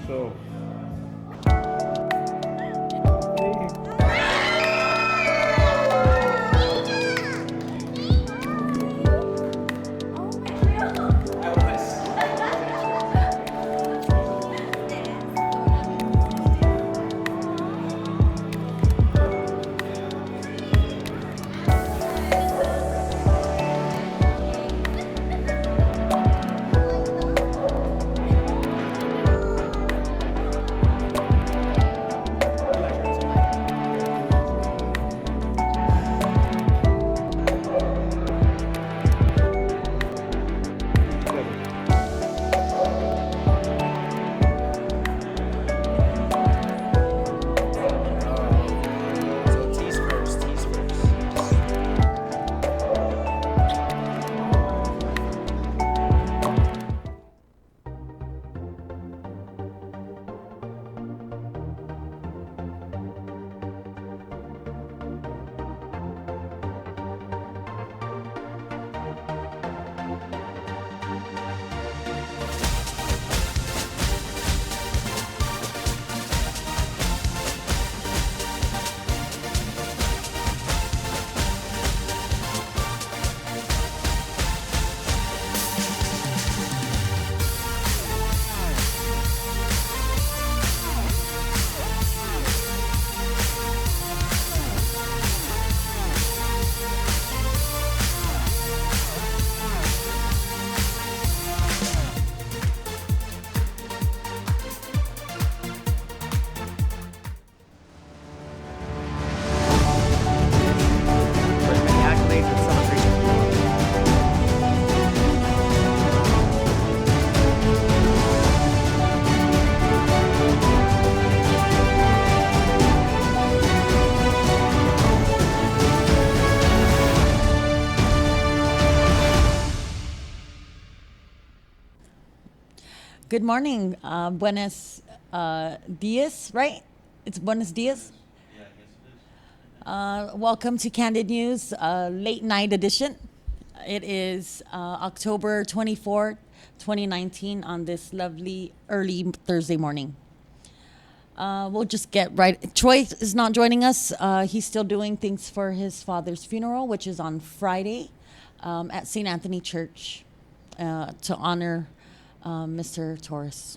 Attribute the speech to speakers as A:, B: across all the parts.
A: So,
B: T's first. T's first. With many accolades and celebration.
C: Good morning. Buenos dias, right? It's buenos dias. Welcome to Candid News, late night edition. It is October 24th, 2019, on this lovely early Thursday morning. We'll just get right. Troy is not joining us. He's still doing things for his father's funeral, which is on Friday at St. Anthony Church to honor Mr. Torres.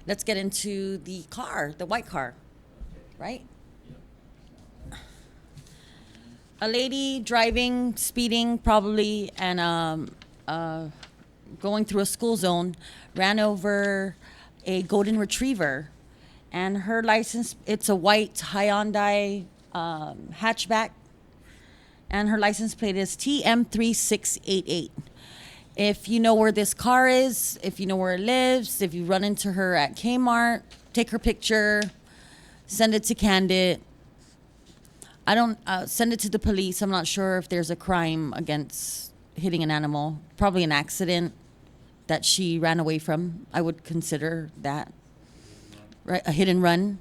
C: Let's get into the car, the white car, right? A lady driving, speeding probably, and going through a school zone ran over a golden retriever, and her license, it's a white Hyundai hatchback, and her license plate is TM3688. If you know where this car is, if you know where it lives, if you run into her at Kmart, take her picture, send it to Kandit. I don't send it to the police. I'm not sure if there's a crime against hitting an animal. Probably an accident that she ran away from. I would consider that, right? A hit and run.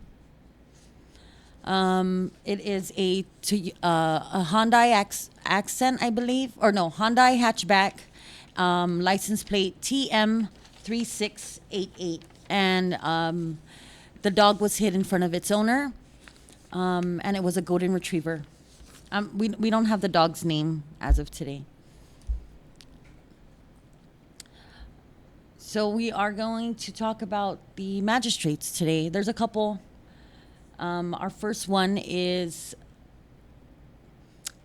C: It is a Hyundai Accent, I believe, or no, Hyundai hatchback, license plate TM3688, and the dog was hit in front of its owner. And it was a golden retriever. We don't have the dog's name as of today. So we are going to talk about the magistrates today. There's a couple. Our first one is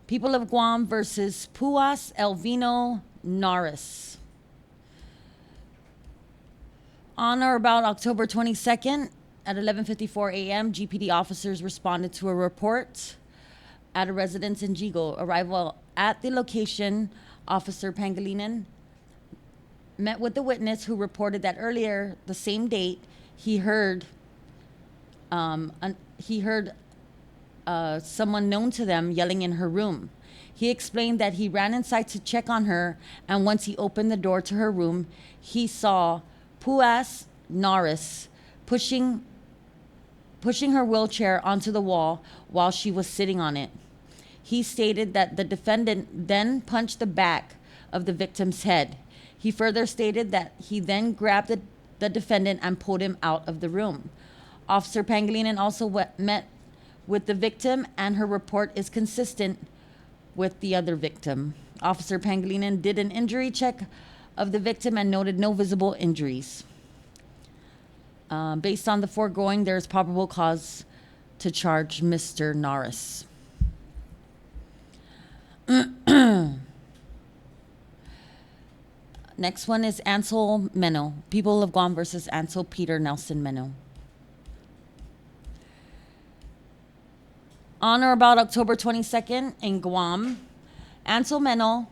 C: People of Guam versus Puas Elvino Norris. On or about October 22nd, at 11:54 a.m., GPD officers responded to a report at a residence in Jigo. Arrival at the location, Officer Pangilinan met with the witness, who reported that earlier the same date he heard someone known to them yelling in her room. He explained that he ran inside to check on her, and once he opened the door to her room, he saw Puas Norris pushing her wheelchair onto the wall while she was sitting on it. He stated that the defendant then punched the back of the victim's head. He further stated that he then grabbed the defendant and pulled him out of the room. Officer Pangilinan also met with the victim, and her report is consistent with the other victim. Officer Pangilinan did an injury check of the victim and noted no visible injuries. Based on the foregoing, there is probable cause to charge Mr. Norris. Next one is Ansel Meno. People of Guam versus Ansel Peter Nelson Meno. On or about October 22nd in Guam, Ansel Meno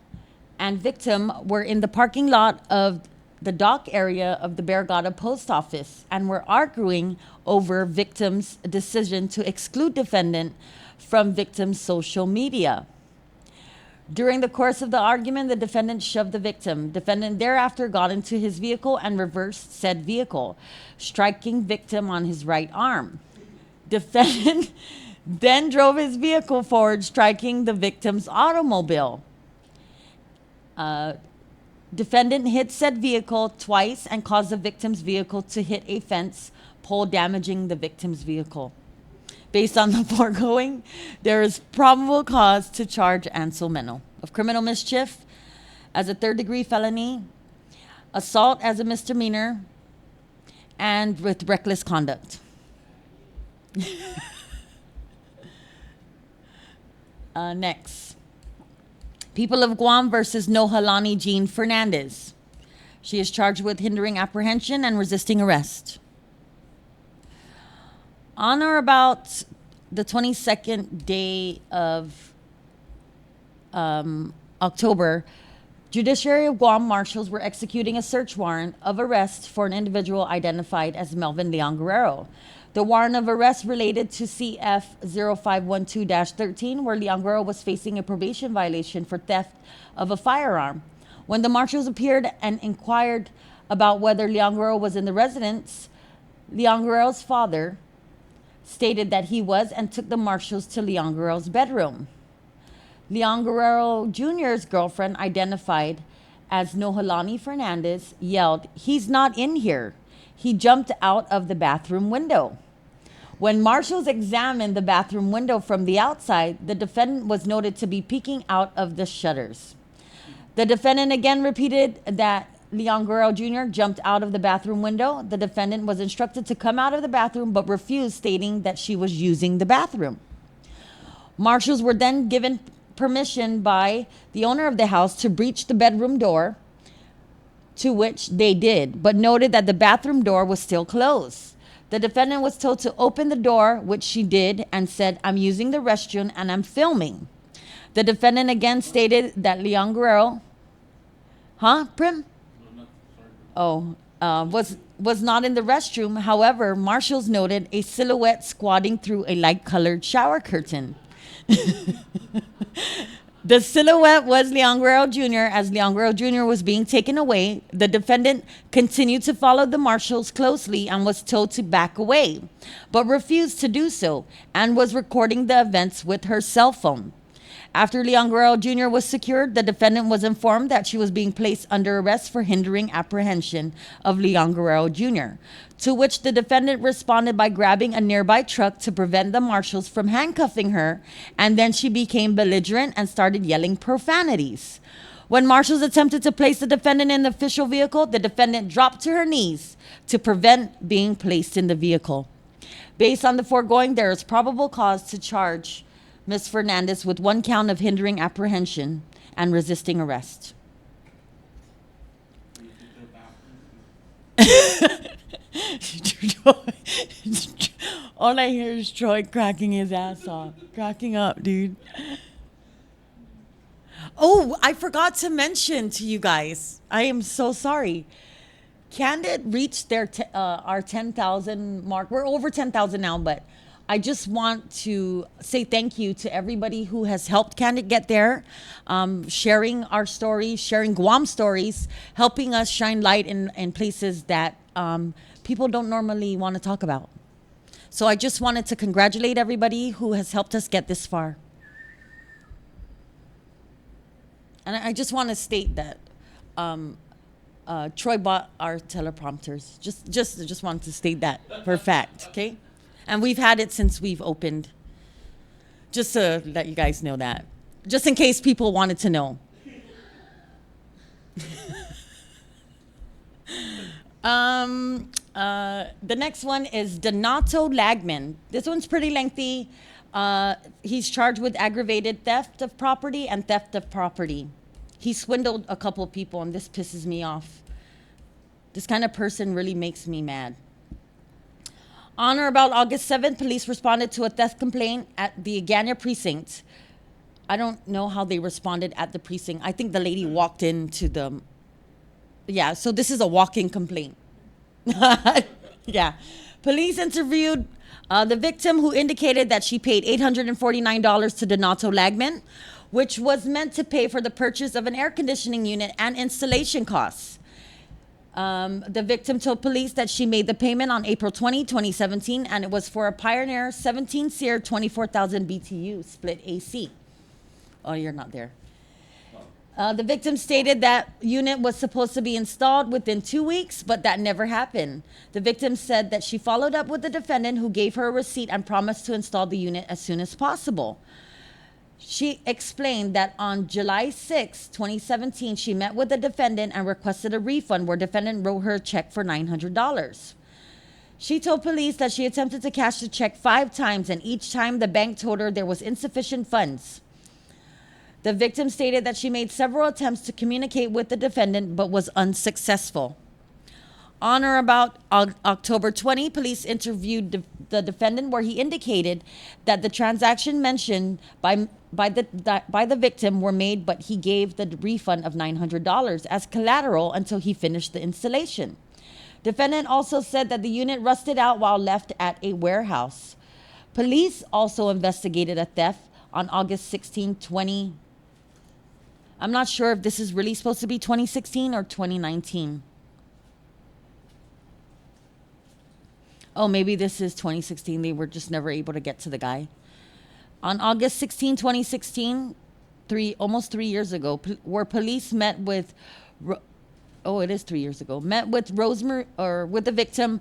C: and victim were in the parking lot of the dock area of the Barragata Post Office and were arguing over victim's decision to exclude defendant from victim's social media. During the course of the argument, the defendant shoved the victim. Defendant thereafter got into his vehicle and reversed said vehicle, striking victim on his right arm. Defendant then drove his vehicle forward, striking the victim's automobile. Defendant hit said vehicle twice and caused the victim's vehicle to hit a fence pole, damaging the victim's vehicle. Based on the foregoing, there is probable cause to charge Ansel Meno of criminal mischief as a third-degree felony, assault as a misdemeanor, and with reckless conduct. Next. People of Guam versus Nohalani Jean Fernandez. She is charged with hindering apprehension and resisting arrest. On or about the 22nd day of October, Judiciary of Guam marshals were executing a search warrant of arrest for an individual identified as Melvin Leon Guerrero. The warrant of arrest related to CF 0512-13, where Leon Guerrero was facing a probation violation for theft of a firearm. When the marshals appeared and inquired about whether Leon Guerrero was in the residence, Leon Guerrero's father stated that he was and took the marshals to Leon Guerrero's bedroom. Leon Guerrero Jr.'s girlfriend, identified as Nohalani Fernandez, yelled, "He's not in here. He jumped out of the bathroom window." When marshals examined the bathroom window from the outside, the defendant was noted to be peeking out of the shutters. The defendant again repeated that Leon Guerrero Jr. jumped out of the bathroom window. The defendant was instructed to come out of the bathroom but refused, stating that she was using the bathroom. Marshals were then given permission by the owner of the house to breach the bedroom door, to which they did, but noted that the bathroom door was still closed. The defendant was told to open the door, which she did, and said, "I'm using the restroom and I'm filming." The defendant again stated that Leon Guerrero, Prim? Was not in the restroom. However, marshals noted a silhouette squatting through a light-colored shower curtain. The silhouette was Leon Guerrero Jr. As Leon Guerrero Jr. was being taken away, the defendant continued to follow the marshals closely and was told to back away, but refused to do so and was recording the events with her cell phone. After Leon Guerrero Jr. was secured, the defendant was informed that she was being placed under arrest for hindering apprehension of Leon Guerrero Jr., to which the defendant responded by grabbing a nearby truck to prevent the marshals from handcuffing her, and then she became belligerent and started yelling profanities. When marshals attempted to place the defendant in the official vehicle, the defendant dropped to her knees to prevent being placed in the vehicle. Based on the foregoing, there is probable cause to charge Ms. Fernandez with one count of hindering apprehension and resisting arrest. All I hear is Troy cracking his ass off. Cracking up, dude. Oh, I forgot to mention to you guys. I am so sorry. Kandit reached their our 10,000 mark. We're over 10,000 now, but I just want to say thank you to everybody who has helped Kandit get there, sharing our stories, sharing Guam stories, helping us shine light in places that people don't normally want to talk about. So I just wanted to congratulate everybody who has helped us get this far. And I just want to state that Troy bought our teleprompters. Just wanted to state that for a fact, okay? And we've had it since we've opened. Just to let you guys know that. Just in case people wanted to know. The next one is Donato Lagman. This one's pretty lengthy. He's charged with aggravated theft of property and theft of property. He swindled a couple of people, and this pisses me off. This kind of person really makes me mad. On or about August 7th, police responded to a theft complaint at the Agana precinct. I don't know how they responded at the precinct. I think the lady walked into the... Yeah, so this is a walk-in complaint. Yeah. Police interviewed the victim, who indicated that she paid $849 to Donato Lagman, which was meant to pay for the purchase of an air conditioning unit and installation costs. The victim told police that she made the payment on April 20, 2017, and it was for a Pioneer 17 SEER 24,000 BTU split AC. Oh, you're not there. The victim stated that unit was supposed to be installed within 2 weeks, but that never happened. The victim said that she followed up with the defendant, who gave her a receipt and promised to install the unit as soon as possible. She explained that on July 6, 2017, she met with the defendant and requested a refund, where defendant wrote her a check for $900. She told police that she attempted to cash the check 5 times, and each time the bank told her there was insufficient funds. The victim stated that she made several attempts to communicate with the defendant but was unsuccessful. On or about October 20, police interviewed the defendant, where he indicated that the transaction mentioned by the victim were made, but he gave the refund of $900 as collateral until he finished the installation. Defendant also said that the unit rusted out while left at a warehouse. Police also investigated a theft on August 16, 20. I'm not sure if this is really supposed to be 2016 or 2019. Oh, maybe this is 2016. They were just never able to get to the guy. On August 16, 2016, almost 3 years ago, where police met with, it is 3 years ago, met with Rosemary, or with the victim.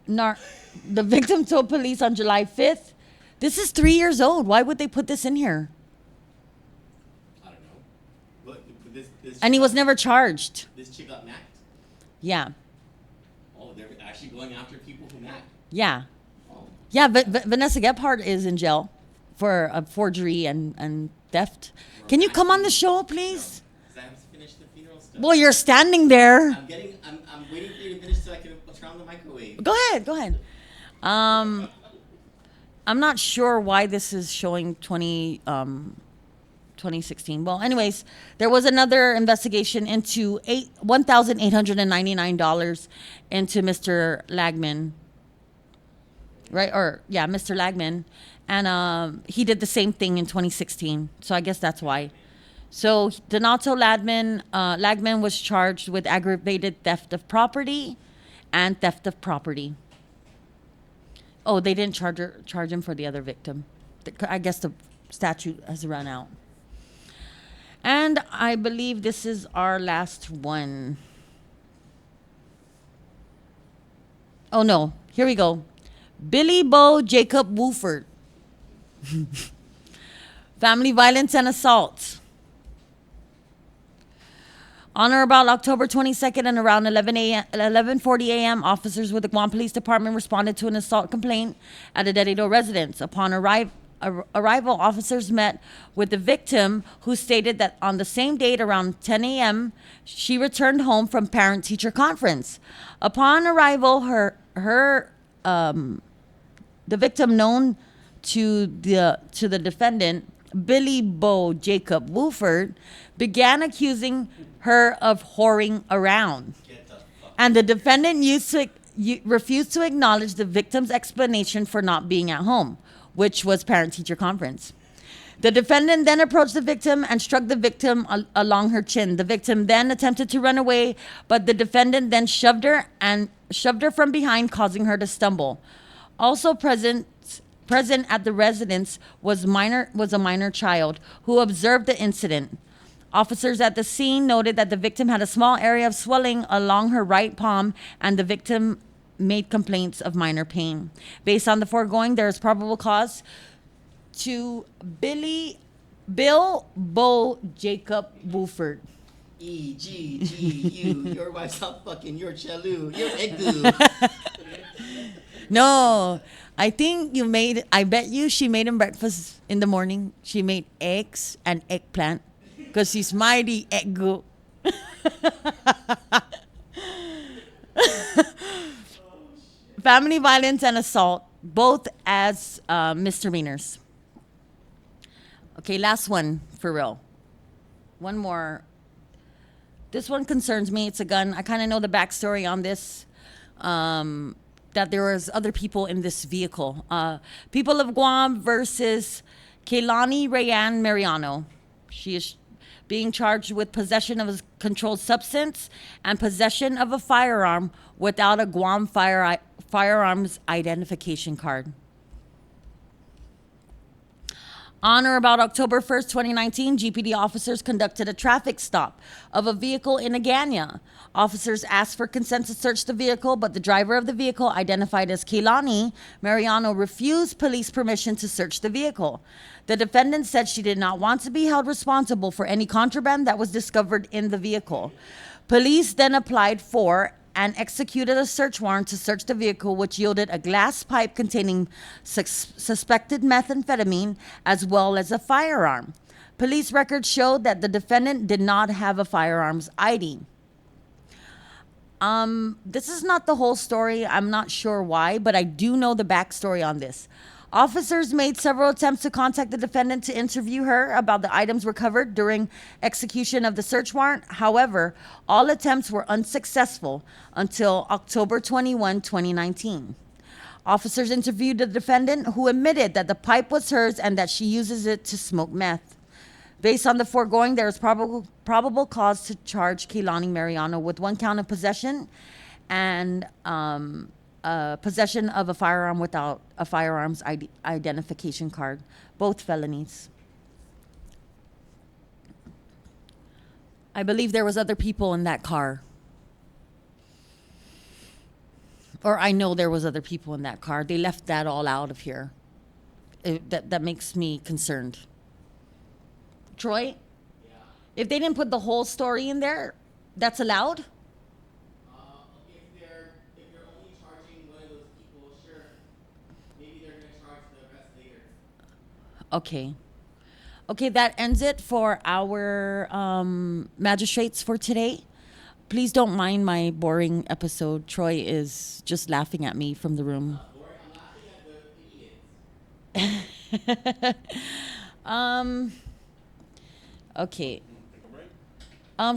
C: The victim told police on July 5th. This is 3 years old. Why would they put this in here?
A: I don't know. But this
C: And he was never charged.
A: This chick got nacked?
C: Yeah.
A: Oh, they're actually going after people who nacked?
C: Yeah.
A: Oh.
C: Yeah, but Vanessa Gephardt is in jail for forgery and theft. Can you come on the show, please?
A: Because I have to finish the funeral stuff.
C: Well, you're standing there.
A: I'm waiting for you to finish so I can turn on the microwave.
C: Go ahead. I'm not sure why this is showing 2016. Well, anyways, there was another investigation into $1,899 into Mr. Lagman. Right? Mr. Lagman. And he did the same thing in 2016. So I guess that's why. So Donato Lagman was charged with aggravated theft of property and theft of property. Oh, they didn't charge him for the other victim. I guess the statute has run out. And I believe this is our last one. Oh, no. Here we go. Billy Bo Jacob Wooford. Family violence and assault. On or about October 22nd and around 11:40 a.m., officers with the Guam Police Department responded to an assault complaint at a Dededo residence. Upon arrival, officers met with the victim, who stated that on the same date around 10 a.m., she returned home from parent-teacher conference. Upon arrival, the victim, known to the defendant, Billy Bo Jacob Wooford, began accusing her of whoring around. And the defendant refused to acknowledge the victim's explanation for not being at home, which was parent-teacher conference. The defendant then approached the victim and struck the victim along her chin. The victim then attempted to run away, but the defendant then shoved her from behind, causing her to stumble. Also present at the residence was a minor child who observed the incident. Officers at the scene noted that the victim had a small area of swelling along her right palm, and the victim made complaints of minor pain. Based on the foregoing, there is probable cause to Bill Bo Jacob Buford.
A: E-G-G-U. Your wife's not fucking your chalu. Your egu.
C: No, I think I bet you she made him breakfast in the morning. She made eggs and eggplant because she's mighty eggo. Family violence and assault, both as misdemeanors. Okay, last one for real. One more. This one concerns me. It's a gun. I kind of know the backstory on this. That there was other people in this vehicle. People of Guam versus Keilani Rayanne Mariano. She is being charged with possession of a controlled substance and possession of a firearm without a Guam firearms identification card. On or about October 1st, 2019, GPD officers conducted a traffic stop of a vehicle in Agana. Officers asked for consent to search the vehicle, but the driver of the vehicle, identified as Keilani Mariano, refused police permission to search the vehicle. The defendant said she did not want to be held responsible for any contraband that was discovered in the vehicle. Police then applied for and executed a search warrant to search the vehicle, which yielded a glass pipe containing suspected methamphetamine as well as a firearm. Police records showed that the defendant did not have a firearms ID. This is not the whole story. I'm not sure why, but I do know the backstory on this. Officers made several attempts to contact the defendant to interview her about the items recovered during execution of the search warrant. However, all attempts were unsuccessful until October 21, 2019. Officers interviewed the defendant, who admitted that the pipe was hers and that she uses it to smoke meth. Based on the foregoing, there is probable cause to charge Keilani Mariano with one count of possession and possession of a firearm without a firearms identification card, both felonies. I believe there was other people in that car. Or I know there was other people in that car. They left that all out of here. That makes me concerned. Troy?
A: Yeah.
C: If they didn't put the whole story in there, that's allowed?
A: If you're only charging one of those people, sure. Maybe they're gonna charge the rest later.
C: Okay. Okay, that ends it for our magistrates for today. Please don't mind my boring episode. Troy is just laughing at me from the room.
A: Boring. I'm laughing at the idiots.
C: Okay.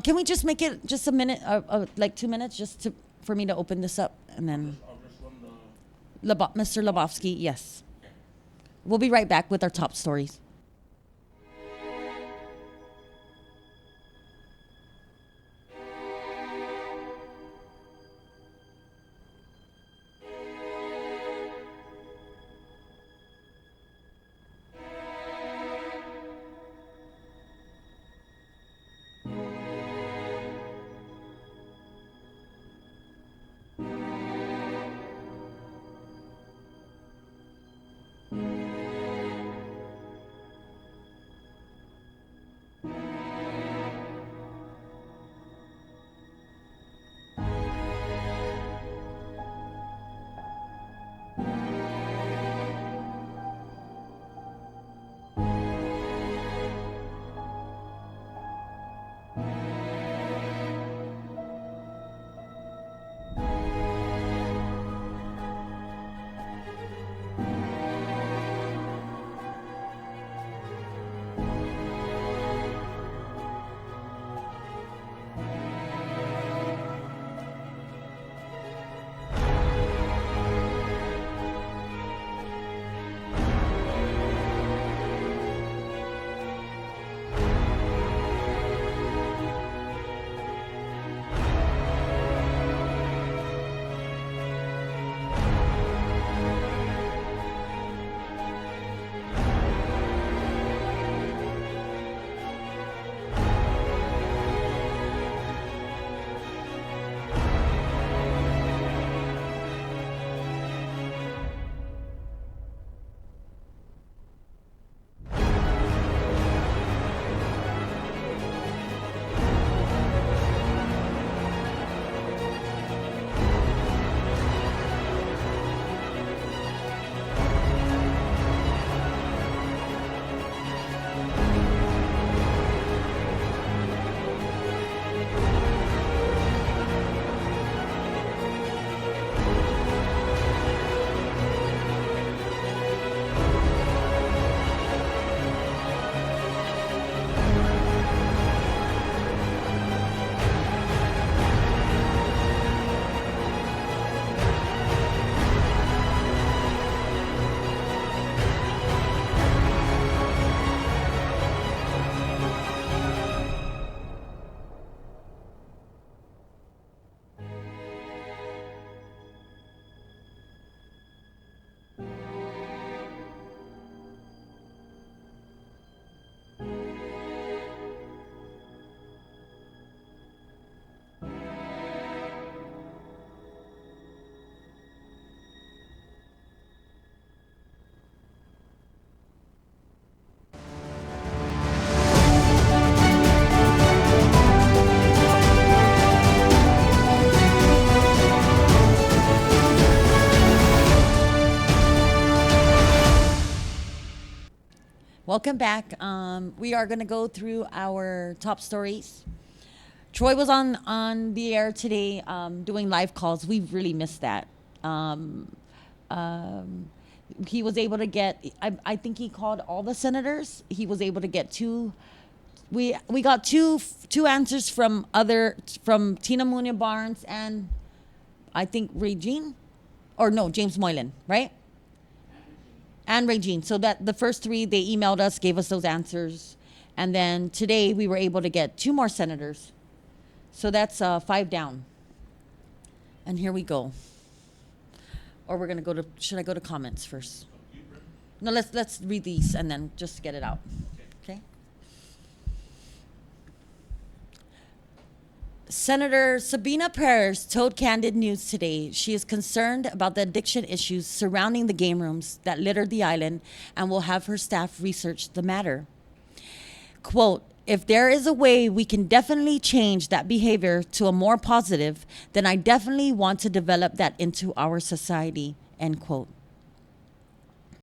C: Can we just make it just a minute, like 2 minutes, just for me to open this up, and then Mr. Lebowski, yes. We'll be right back with our top stories. welcome back. We are going to go through our top stories. Troy was on the air today doing live calls. We really missed that. He was able to get, I think he called all the senators. He was able to get two. We got two answers from Tina Munoz Barnes and I think Regine, or no, James Moylan, right? And Regine. So that the first three, they emailed us, gave us those answers. And then today we were able to get two more senators. So that's 5 down. And here we go. Or we're going to go to, should I go to comments first? No, let's read these and then just get it out. Okay? Senator Sabina Perez told Candid News today she is concerned about the addiction issues surrounding the game rooms that litter the island and will have her staff research the matter. Quote, if there is a way we can definitely change that behavior to a more positive, then I definitely want to develop that into our society, end quote.